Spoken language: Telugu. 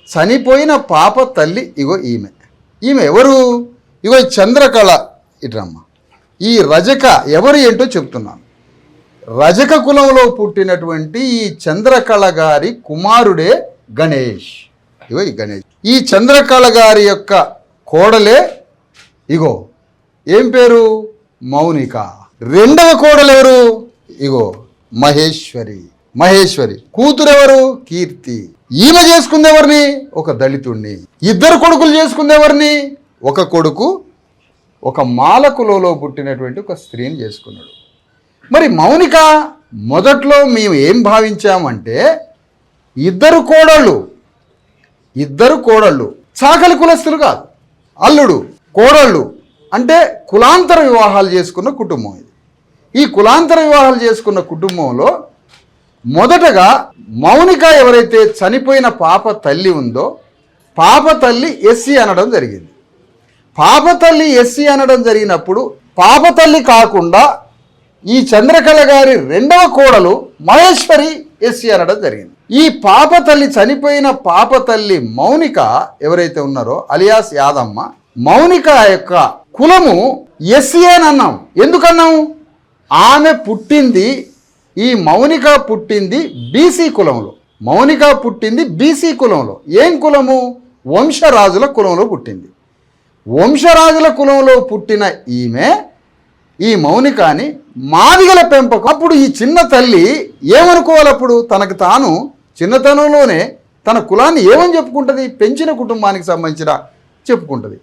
చనిపోయిన పాప తల్లి ఇగో ఈమె ఎవరు? ఇగో చంద్రకళ. ఇట్రమ్మ. ఈ రజక ఎవరు ఏంటో చెప్తున్నాను. రజక కులంలో పుట్టినటువంటి ఈ చంద్రకళ గారి కుమారుడే గణేష్. ఇగో ఈ గణేష్. ఈ చంద్రకళ గారి యొక్క కోడలే ఇగో ఏం పేరు? మౌనిక. రెండవ కోడలు ఎవరు? ఇగో మహేశ్వరి. కూతురెవరు? కీర్తి. ఈమె చేసుకుంది ఎవరిని? ఒక దళితుణ్ణి. ఇద్దరు కొడుకులు చేసుకుంది ఎవరిని? ఒక కొడుకు ఒక మాలకులలో పుట్టినటువంటి ఒక స్త్రీని చేసుకున్నాడు. మరి మౌనిక మొదట్లో మేము ఏం భావించామంటే ఇద్దరు కోడళ్ళు చాకలి కులస్తులు కాదు, అల్లుడు కోడళ్ళు అంటే కులాంతర వివాహాలు చేసుకున్న కుటుంబం ఇది. ఈ కులాంతర వివాహాలు చేసుకున్న కుటుంబంలో మొదటగా మౌనిక ఎవరైతే చనిపోయిన పాప తల్లి ఉందో పాప తల్లి ఎస్సీ అనడం జరిగింది. పాప తల్లి ఎస్సీ అనడం జరిగినప్పుడు పాప తల్లి కాకుండా ఈ చంద్రకళ గారి రెండవ కోడలు మహేశ్వరి ఎస్సీ అనడం జరిగింది. ఈ పాప తల్లి చనిపోయిన పాప తల్లి మౌనిక ఎవరైతే ఉన్నారో అలియాస్ యాదమ్మ, మౌనిక యొక్క కులము ఎస్సీ అని అన్నాం. ఎందుకన్నాం? ఆమె పుట్టింది ఈ మౌనిక పుట్టింది బీసీ కులంలో. మౌనిక పుట్టింది బీసీ కులంలో. ఏం కులము? వంశరాజుల కులంలో పుట్టింది. వంశరాజుల కులంలో పుట్టిన ఈమె ఈ మౌనికాని మాదిగల పెంపకం. అప్పుడు ఈ చిన్న తల్లి ఏమనుకోవాలి? అప్పుడు తనకు తాను చిన్నతనంలోనే తన కులాన్ని ఏమని చెప్పుకుంటుంది? పెంచిన కుటుంబానికి సంబంధించిన చెప్పుకుంటుంది.